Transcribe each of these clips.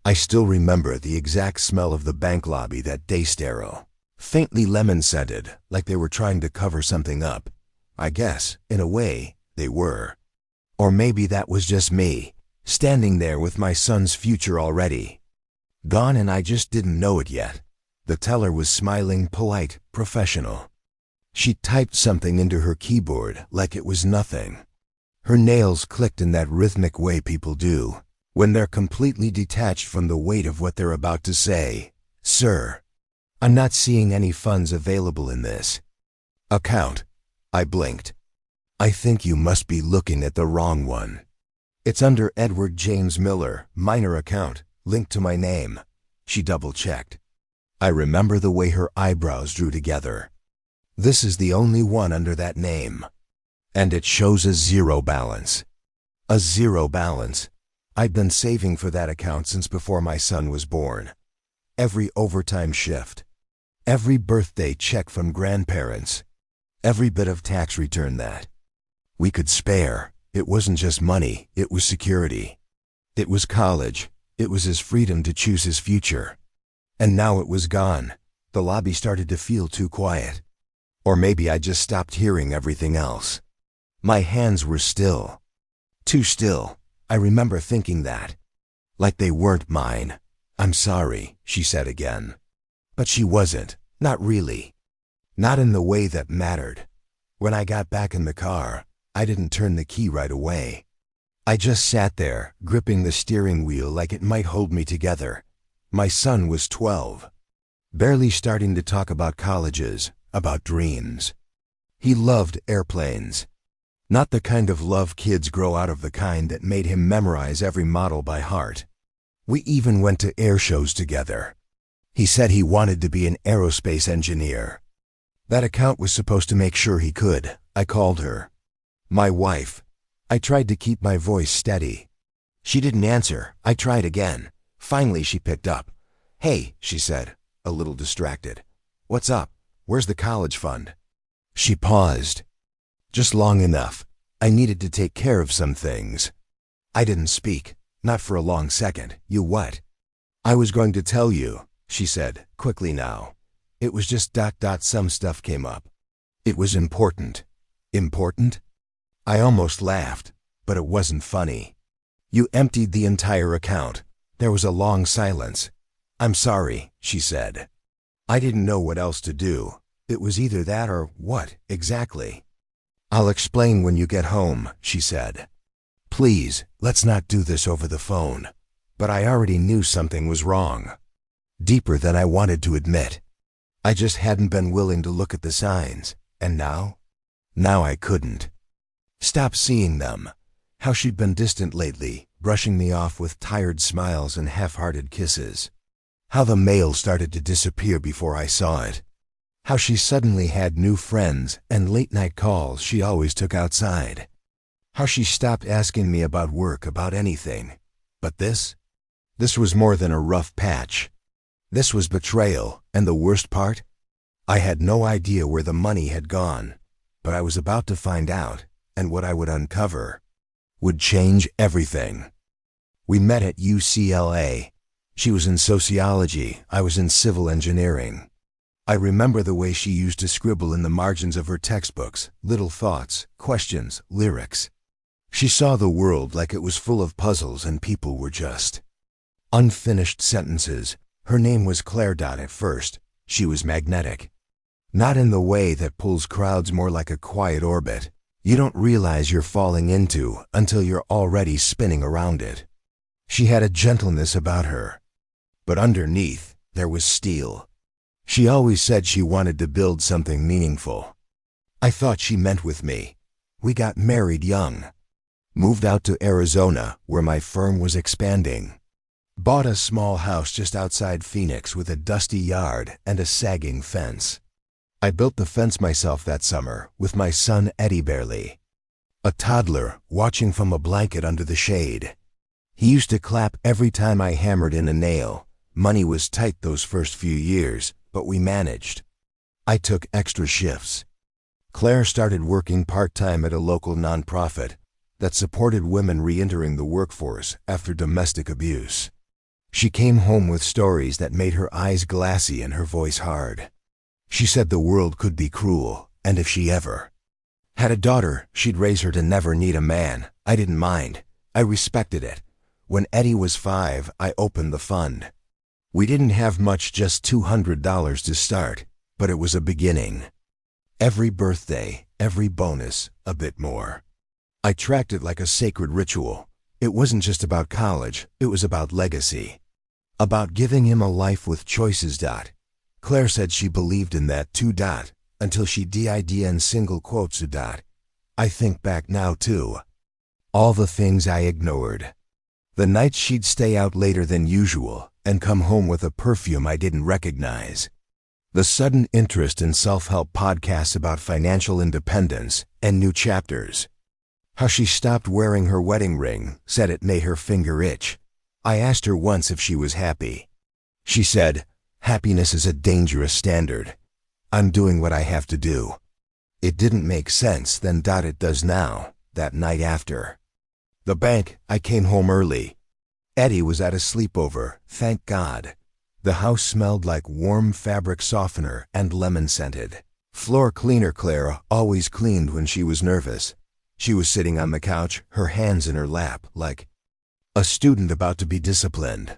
I still remember the exact smell of the bank lobby that day, sterile, faintly lemon-scented, like they were trying to cover something up. I guess, in a way, they were. Or maybe that was just me, standing there with my son's future already gone and I just didn't know it yet. The teller was smiling, polite, professional. She typed something into her keyboard like it was nothing. Her nails clicked in that rhythmic way people do when they're completely detached from the weight of what they're about to say. Sir, I'm not seeing any funds available in this account. I blinked. I think you must be looking at the wrong one. It's under Edward James Miller, minor account, linked to my name. She double-checked. I remember the way her eyebrows drew together. This is the only one under that name. And it shows a zero balance. A zero balance. I'd been saving for that account since before my son was born. Every overtime shift. Every birthday check from grandparents. Every bit of tax return that we could spare. It wasn't just money, it was security. It was college. It was his freedom to choose his future. And now it was gone. The lobby started to feel too quiet. Or maybe I just stopped hearing everything else. My hands were still. Too still. I remember thinking that. Like they weren't mine. I'm sorry, she said again. But she wasn't. Not really. Not in the way that mattered. When I got back in the car, I didn't turn the key right away. I just sat there, gripping the steering wheel like it might hold me together. My son was 12. Barely starting to talk about colleges, about dreams. He loved airplanes. Not the kind of love kids grow out of, the kind that made him memorize every model by heart. We even went to air shows together. He said he wanted to be an aerospace engineer. That account was supposed to make sure he could. I called her my wife. I tried to keep my voice steady. She didn't answer. I tried again. Finally she picked up. Hey, she said, a little distracted. What's up? Where's the college fund? She paused. Just long enough. I needed to take care of some things. I didn't speak. Not for a long second. You what? I was going to tell you, she said, quickly now. It was just ... some stuff came up. It was important. Important? I almost laughed, but it wasn't funny. You emptied the entire account. There was a long silence. I'm sorry, she said. I didn't know what else to do. It was either that or what, exactly? I'll explain when you get home, she said. Please, let's not do this over the phone. But I already knew something was wrong. Deeper than I wanted to admit. I just hadn't been willing to look at the signs. And now? Now I couldn't. Stop seeing them. How she'd been distant lately, brushing me off with tired smiles and half-hearted kisses. How the mail started to disappear before I saw it. How she suddenly had new friends and late-night calls she always took outside. How she stopped asking me about work, about anything. But this was more than a rough patch. This was betrayal, and the worst part? I had no idea where the money had gone, but I was about to find out, and what I would uncover would change everything. We met at UCLA. She was in sociology, I was in civil engineering. I remember the way she used to scribble in the margins of her textbooks, little thoughts, questions, lyrics. She saw the world like it was full of puzzles and people were just unfinished sentences. Her name was Claire. At first, she was magnetic. Not in the way that pulls crowds, more like a quiet orbit you don't realize you're falling into until you're already spinning around it. She had a gentleness about her. But underneath, there was steel. She always said she wanted to build something meaningful. I thought she meant with me. We got married young. Moved out to Arizona, where my firm was expanding. Bought a small house just outside Phoenix with a dusty yard and a sagging fence. I built the fence myself that summer with my son Eddie, barely a toddler, watching from a blanket under the shade. He used to clap every time I hammered in a nail. Money was tight those first few years, but we managed. I took extra shifts. Claire started working part-time at a local nonprofit that supported women re-entering the workforce after domestic abuse. She came home with stories that made her eyes glassy and her voice hard. She said the world could be cruel, and if she ever had a daughter, she'd raise her to never need a man. I didn't mind. I respected it. When Eddie was 5, I opened the fund. We didn't have much, just $200 to start, but it was a beginning. Every birthday, every bonus, a bit more. I tracked it like a sacred ritual. It wasn't just about college, it was about legacy. About giving him a life with choices. Claire said she believed in that too. Until she did and single quotes. I think back now too. All the things I ignored. The nights she'd stay out later than usual and come home with a perfume I didn't recognize. The sudden interest in self-help podcasts about financial independence and new chapters. How she stopped wearing her wedding ring, said it made her finger itch. I asked her once if she was happy. She said, "Happiness is a dangerous standard. I'm doing what I have to do." It didn't make sense then. It does now. That night after the bank, I came home early. Eddie was at a sleepover, thank God. The house smelled like warm fabric softener and lemon-scented. Floor cleaner. Claire always cleaned when she was nervous. She was sitting on the couch, her hands in her lap, like a student about to be disciplined.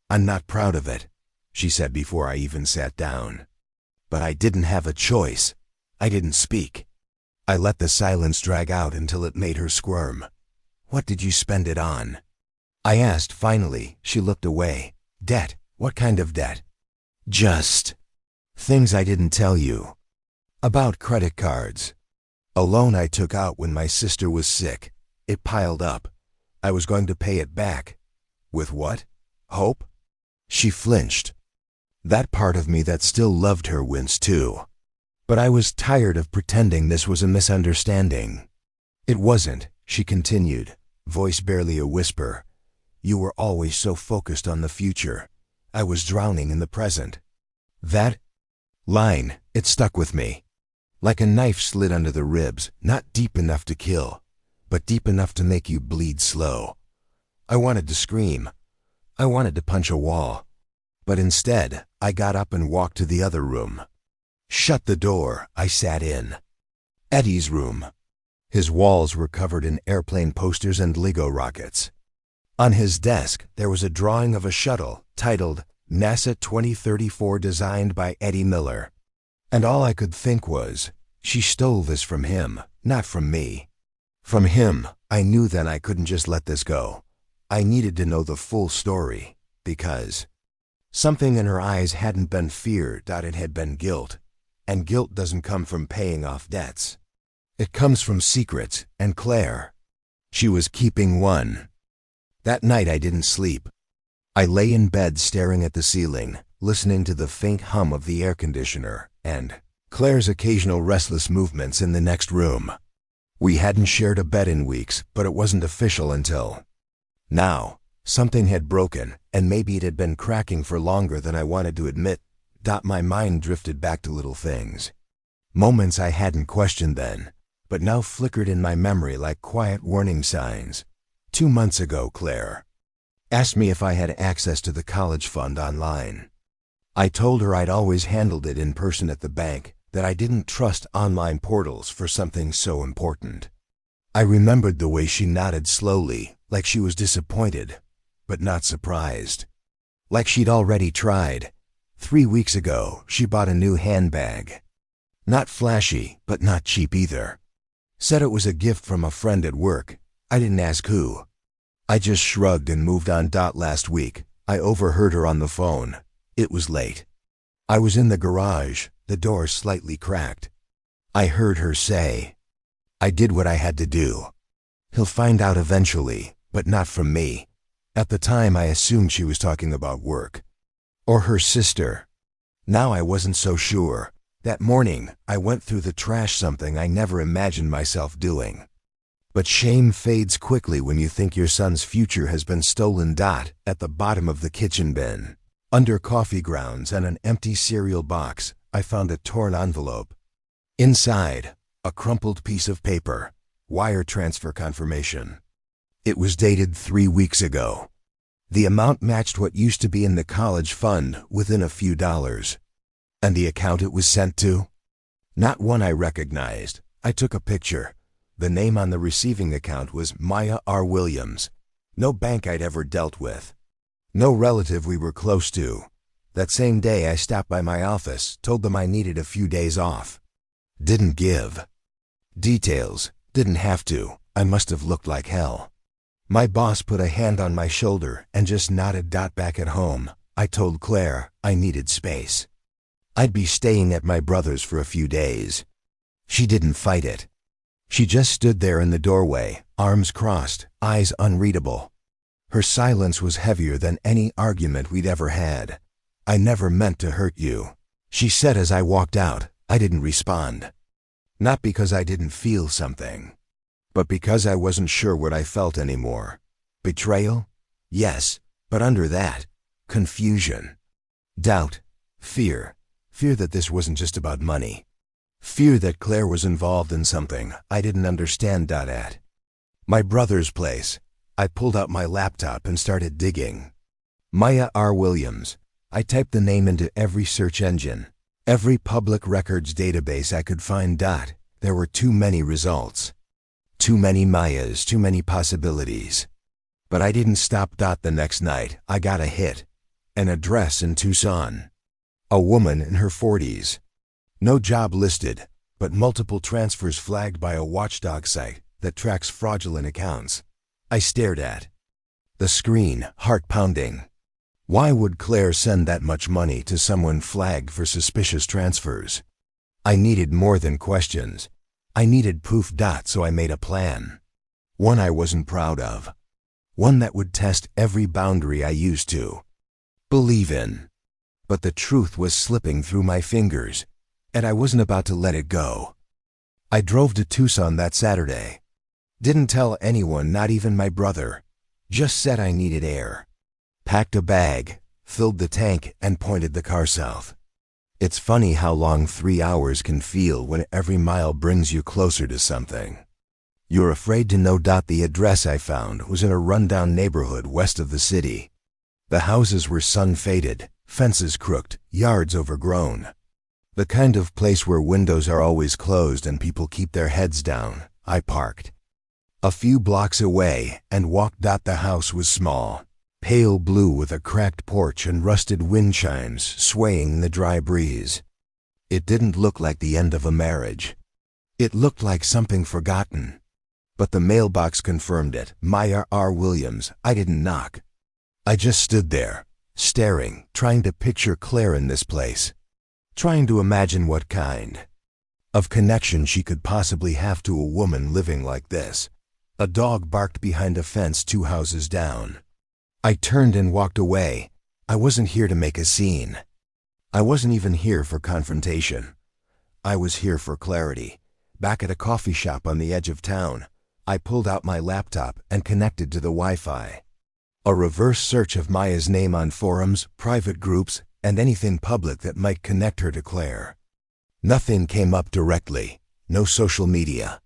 "I'm not proud of it," she said before I even sat down. But I didn't have a choice. I didn't speak. I let the silence drag out until it made her squirm. "What did you spend it on?" I asked finally. She looked away. "Debt? What kind of debt?" "Just things I didn't tell you. About credit cards. A loan I took out when my sister was sick. It piled up. I was going to pay it back. With what? Hope?" She flinched. That part of me that still loved her winced too. But I was tired of pretending this was a misunderstanding. "It wasn't," she continued, voice barely a whisper. "You were always so focused on the future. I was drowning in the present." That line, it stuck with me. Like a knife slid under the ribs, not deep enough to kill, but deep enough to make you bleed slow. I wanted to scream. I wanted to punch a wall. But instead, I got up and walked to the other room. Shut the door, I sat in. Eddie's room. His walls were covered in airplane posters and Lego rockets. On his desk, there was a drawing of a shuttle titled NASA 2034, designed by Eddie Miller. And all I could think was, she stole this from him, not from me. From him. I knew then I couldn't just let this go. I needed to know the full story, because something in her eyes hadn't been fear. It had been guilt. And guilt doesn't come from paying off debts. It comes from secrets, and Claire. She was keeping one. That night I didn't sleep. I lay in bed staring at the ceiling, listening to the faint hum of the air conditioner and Claire's occasional restless movements in the next room. We hadn't shared a bed in weeks, but it wasn't official until now. Something had broken, and maybe it had been cracking for longer than I wanted to admit. My mind drifted back to little things. Moments I hadn't questioned then, but now flickered in my memory like quiet warning signs. 2 months ago, Claire asked me if I had access to the college fund online. I told her I'd always handled it in person at the bank, that I didn't trust online portals for something so important. I remembered the way she nodded slowly, like she was disappointed, but not surprised. Like she'd already tried. 3 weeks ago, she bought a new handbag. Not flashy, but not cheap either. Said it was a gift from a friend at work. I didn't ask who. I just shrugged and moved on. Last week, I overheard her on the phone. It was late. I was in the garage, the door slightly cracked. I heard her say, "I did what I had to do. He'll find out eventually, but not from me." At the time, I assumed she was talking about work. Or her sister. Now I wasn't so sure. That morning, I went through the trash, something I never imagined myself doing. But shame fades quickly when you think your son's future has been stolen. At the bottom of the kitchen bin, under coffee grounds and an empty cereal box, I found a torn envelope. Inside, a crumpled piece of paper, wire transfer confirmation. It was dated 3 weeks ago. The amount matched what used to be in the college fund within a few dollars. And the account it was sent to? Not one I recognized. I took a picture. The name on the receiving account was Maya R. Williams. No bank I'd ever dealt with. No relative we were close to. That same day I stopped by my office, told them I needed a few days off. Didn't give details. Didn't have to. I must have looked like hell. My boss put a hand on my shoulder and just nodded. Back at home, I told Claire I needed space. I'd be staying at my brother's for a few days. She didn't fight it. She just stood there in the doorway, arms crossed, eyes unreadable. Her silence was heavier than any argument we'd ever had. I never meant to hurt you, she said as I walked out. I didn't respond. Not because I didn't feel something, but because I wasn't sure what I felt anymore. Betrayal? Yes, but under that, confusion. Doubt. Fear. Fear that this wasn't just about money. Fear that Claire was involved in something I didn't understand. At my brother's place, I pulled out my laptop and started digging. Maya R. Williams. I typed the name into every search engine, every public records database I could find. There were too many results. Too many Mayas, too many possibilities. But I didn't stop. The next night, I got a hit. An address in Tucson. A woman in her 40s. No job listed, but multiple transfers flagged by a watchdog site that tracks fraudulent accounts. I stared at the screen, heart pounding. Why would Claire send that much money to someone flagged for suspicious transfers? I needed more than questions. I needed proof. So I made a plan. One I wasn't proud of. One that would test every boundary I used to believe in. But the truth was slipping through my fingers, and I wasn't about to let it go. I drove to Tucson that Saturday. Didn't tell anyone, not even my brother. Just said I needed air. Packed a bag, filled the tank, and pointed the car south. It's funny how long 3 hours can feel when every mile brings you closer to something you're afraid to know. The address I found was in a rundown neighborhood west of the city. The houses were sun-faded, fences crooked, yards overgrown. The kind of place where windows are always closed and people keep their heads down. I parked a few blocks away and walked. The house was small, pale blue with a cracked porch and rusted wind chimes swaying in the dry breeze. It didn't look like the end of a marriage. It looked like something forgotten. But the mailbox confirmed it. Maya R. Williams. I didn't knock. I just stood there, staring, trying to picture Claire in this place. Trying to imagine what kind of connection she could possibly have to a woman living like this. A dog barked behind a fence 2 houses down. I turned and walked away. I wasn't here to make a scene. I wasn't even here for confrontation. I was here for clarity. Back at a coffee shop on the edge of town, I pulled out my laptop and connected to the Wi-Fi. A reverse search of Maya's name on forums, private groups, and anything public that might connect her to Claire. Nothing came up directly. No social media.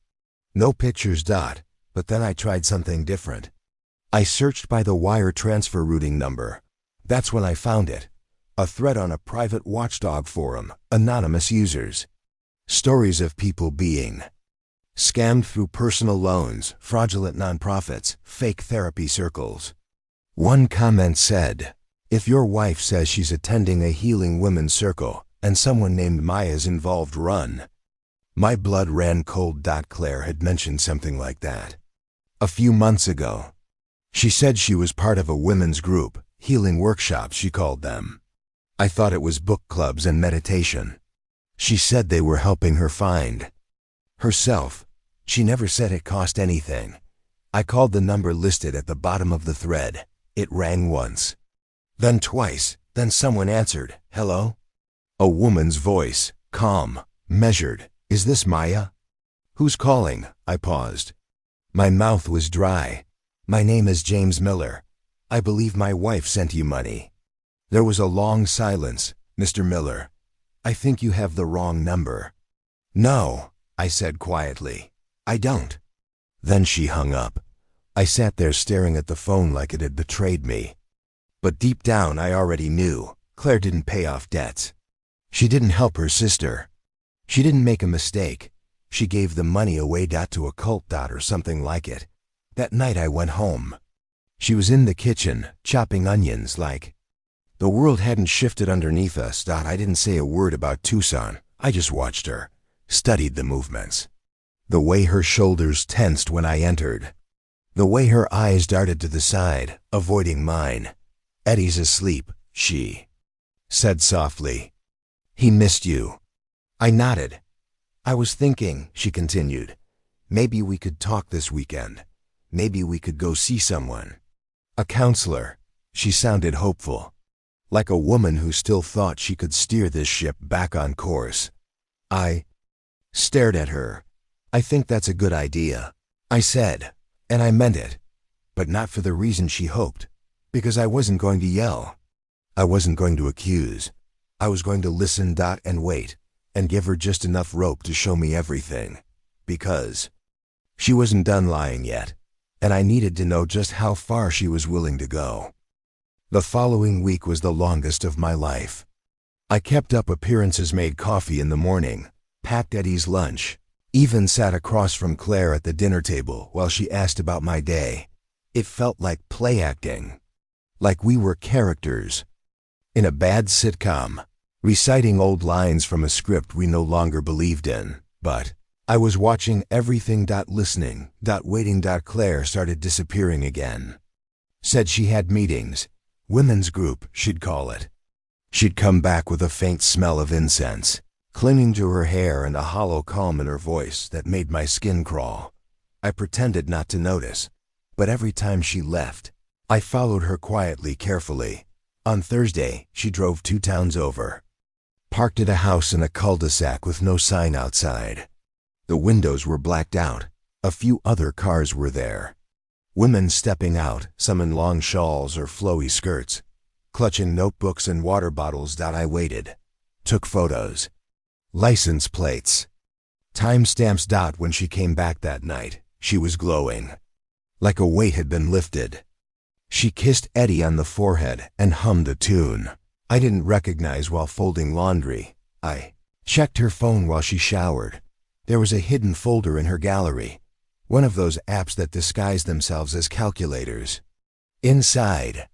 No pictures. But then I tried something different. I searched by the wire transfer routing number. That's when I found it. A thread on a private watchdog forum, anonymous users. Stories of people being scammed through personal loans, fraudulent nonprofits, fake therapy circles. One comment said, if your wife says she's attending a healing women's circle and someone named Maya's involved, run. My blood ran cold. Claire had mentioned something like that a few months ago. She said she was part of a women's group, healing workshops she called them. I thought it was book clubs and meditation. She said they were helping her find herself. She never said it cost anything. I called the number listed at the bottom of the thread. It rang once, then twice, then someone answered. Hello? A woman's voice, calm, measured. Is this Maya? Who's calling? I paused. My mouth was dry. My name is James Miller. I believe my wife sent you money. There was a long silence. Mr. Miller, I think you have the wrong number. No, I said quietly. I don't. Then she hung up. I sat there staring at the phone like it had betrayed me. But deep down I already knew Claire didn't pay off debts. She didn't help her sister. She didn't make a mistake. She gave the money away to a cult or something like it. That night I went home. She was in the kitchen, chopping onions like... The world hadn't shifted underneath us. I didn't say a word about Tucson. I just watched her, studied the movements. The way her shoulders tensed when I entered. The way her eyes darted to the side, avoiding mine. "Eddie's asleep," she said softly. "He missed you." I nodded. "I was thinking," she continued, "maybe we could talk this weekend. Maybe we could go see someone. A counselor." She sounded hopeful, like a woman who still thought she could steer this ship back on course. I stared at her. "I think that's a good idea," I said, and I meant it, but not for the reason she hoped, because I wasn't going to yell. I wasn't going to accuse. I was going to listen and wait, and give her just enough rope to show me everything, because she wasn't done lying yet, and I needed to know just how far she was willing to go. The following week was the longest of my life. I kept up appearances, made coffee in the morning, packed Eddie's lunch, even sat across from Claire at the dinner table while she asked about my day. It felt like play acting, like we were characters in a bad sitcom, reciting old lines from a script we no longer believed in. But I was watching everything, listening, waiting. Claire started disappearing again. Said she had meetings. Women's group, she'd call it. She'd come back with a faint smell of incense, clinging to her hair, and a hollow calm in her voice that made my skin crawl. I pretended not to notice, but every time she left, I followed her quietly, carefully. On Thursday, she drove 2 towns over, parked at a house in a cul-de-sac with no sign outside. The windows were blacked out. A few other cars were there. Women stepping out, some in long shawls or flowy skirts, clutching notebooks and water bottles. I waited, took photos, license plates, timestamps. When she came back that night, she was glowing, like a weight had been lifted. She kissed Eddie on the forehead and hummed a tune I didn't recognize while folding laundry. I checked her phone while she showered. There was a hidden folder in her gallery, one of those apps that disguise themselves as calculators. Inside,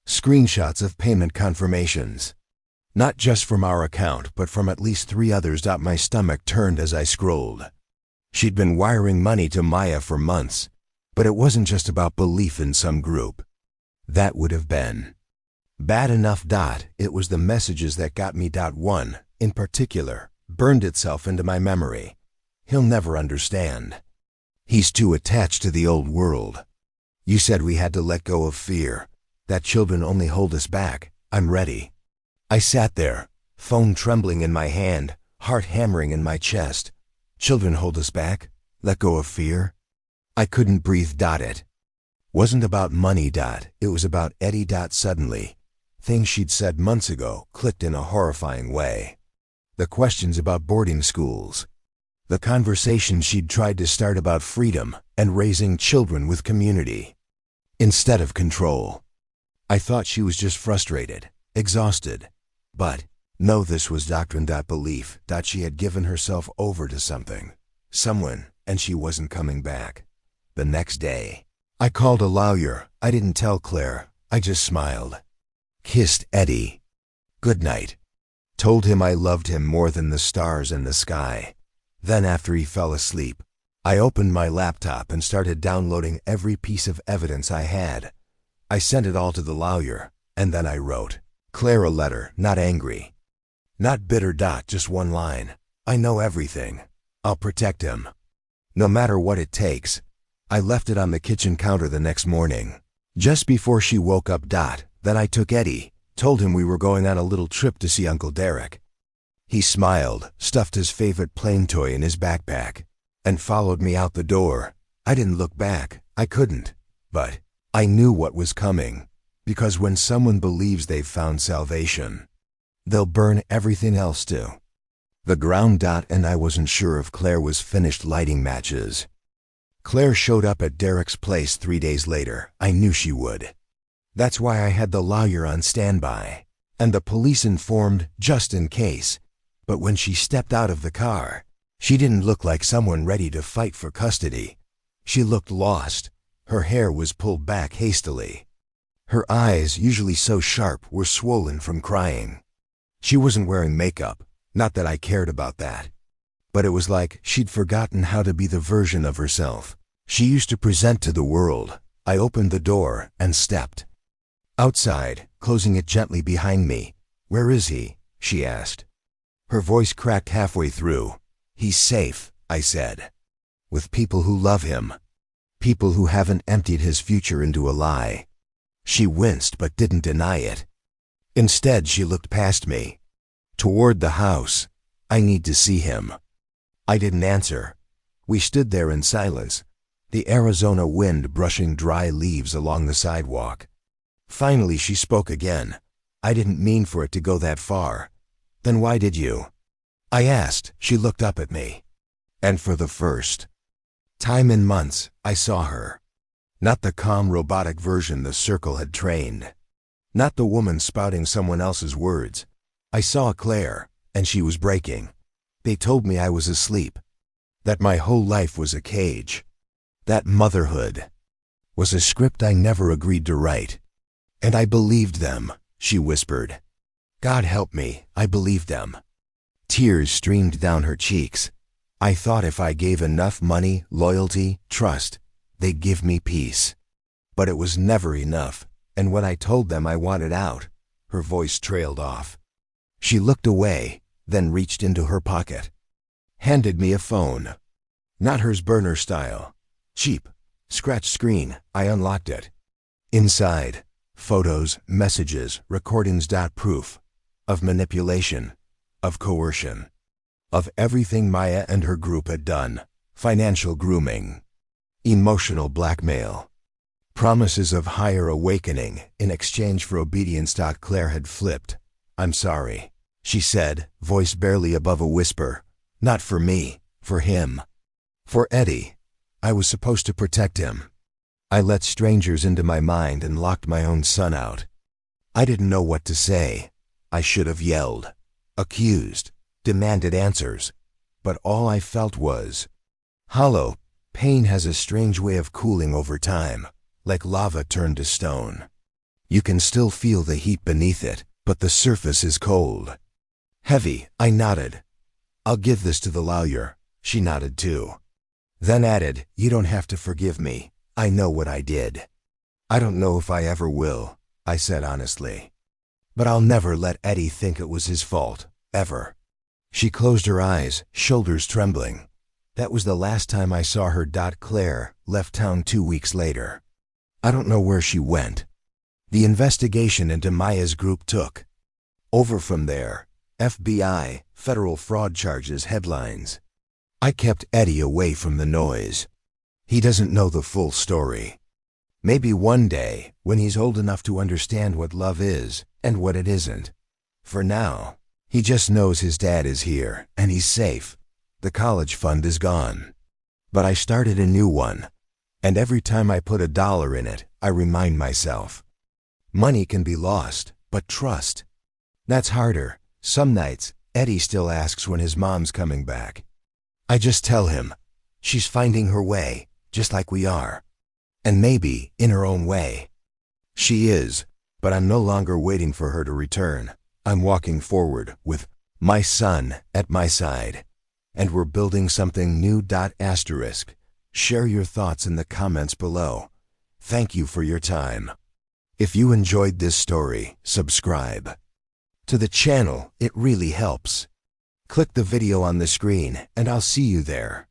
screenshots of payment confirmations, not just from our account, but from at least 3 others. My stomach turned as I scrolled. She'd been wiring money to Maya for months, but it wasn't just about belief in some group. That would have been bad enough. It was the messages that got me. One, in particular, burned itself into my memory. "He'll never understand. He's too attached to the old world. You said we had to let go of fear, that children only hold us back. I'm ready." I sat there, phone trembling in my hand, heart hammering in my chest. Children hold us back? Let go of fear? I couldn't breathe. It wasn't about money. It was about Eddie. Suddenly, things she'd said months ago clicked in a horrifying way. The questions about boarding schools. The conversation she'd tried to start about freedom and raising children with community instead of control. I thought she was just frustrated, exhausted. But no, this was doctrine. Belief. She had given herself over to something, someone, and she wasn't coming back. The next day, I called a lawyer. I didn't tell Claire. I just smiled. Kissed Eddie goodnight. Told him I loved him more than the stars and the sky. Then after he fell asleep, I opened my laptop and started downloading every piece of evidence I had. I sent it all to the lawyer, and then I wrote Claire a letter, not angry, not bitter. Just one line. "I know everything. I'll protect him, no matter what it takes." I left it on the kitchen counter the next morning, just before she woke up. Then I took Eddie, told him we were going on a little trip to see Uncle Derek. He smiled, stuffed his favorite plane toy in his backpack, and followed me out the door. I didn't look back. I couldn't. But I knew what was coming, because when someone believes they've found salvation, they'll burn everything else too. The ground. And I wasn't sure if Claire was finished lighting matches. Claire showed up at Derek's place 3 days later. I knew she would. That's why I had the lawyer on standby, and the police informed just in case. But when she stepped out of the car, she didn't look like someone ready to fight for custody. She looked lost. Her hair was pulled back hastily. Her eyes, usually so sharp, were swollen from crying. She wasn't wearing makeup, not that I cared about that. But it was like she'd forgotten how to be the version of herself she used to present to the world. I opened the door and stepped outside, closing it gently behind me. "Where is he?" she asked. Her voice cracked halfway through. "He's safe," I said. "With people who love him. People who haven't emptied his future into a lie." She winced but didn't deny it. Instead, she looked past me, toward the house. "I need to see him." I didn't answer. We stood there in silence, the Arizona wind brushing dry leaves along the sidewalk. Finally, she spoke again. "I didn't mean for it to go that far." "Then why did you?" I asked. She looked up at me. And for the first time in months, I saw her. Not the calm, robotic version the circle had trained. Not the woman spouting someone else's words. I saw Claire, and she was breaking. They told me I was asleep, that my whole life was a cage, that motherhood was a script I never agreed to write. And I believed them, she whispered. God help me, I believed them. Tears streamed down her cheeks. I thought if I gave enough money, loyalty, trust, they'd give me peace. But it was never enough, and when I told them I wanted out, her voice trailed off. She looked away, then reached into her pocket, handed me a phone. Not hers burner style. Cheap, scratch screen. I unlocked it. Inside, photos, messages, recordings. Proof of manipulation, of coercion, of everything Maya and her group had done. Financial grooming, emotional blackmail, promises of higher awakening in exchange for obedience. Claire had flipped. "I'm sorry," she said, voice barely above a whisper. "Not for me, for him. For Eddie. I was supposed to protect him. I let strangers into my mind and locked my own son out. I didn't know what to say. I should have yelled, accused, demanded answers. But all I felt was hollow. Pain has a strange way of cooling over time, like lava turned to stone. You can still feel the heat beneath it, but the surface is cold. Heavy. I nodded. "I'll give this to the lawyer." She nodded too. Then added, "You don't have to forgive me. I know what I did." "I don't know if I ever will," I said honestly. "But I'll never let Eddie think it was his fault, ever." She closed her eyes, shoulders trembling. That was the last time I saw her. Claire left town 2 weeks later. I don't know where she went. The investigation into Maya's group took over from there. FBI, federal fraud charges, headlines. I kept Eddie away from the noise. He doesn't know the full story. Maybe one day, when he's old enough to understand what love is and what it isn't. For now, he just knows his dad is here and he's safe. The college fund is gone. But I started a new one. And every time I put $1 in it, I remind myself. Money can be lost, but trust, that's harder. Some nights, Eddie still asks when his mom's coming back. I just tell him, she's finding her way, just like we are. And maybe, in her own way. She is, but I'm no longer waiting for her to return. I'm walking forward with my son at my side. And we're building something new. Asterisk. Share your thoughts in the comments below. Thank you for your time. If you enjoyed this story, subscribe to the channel. It really helps. Click the video on the screen and I'll see you there.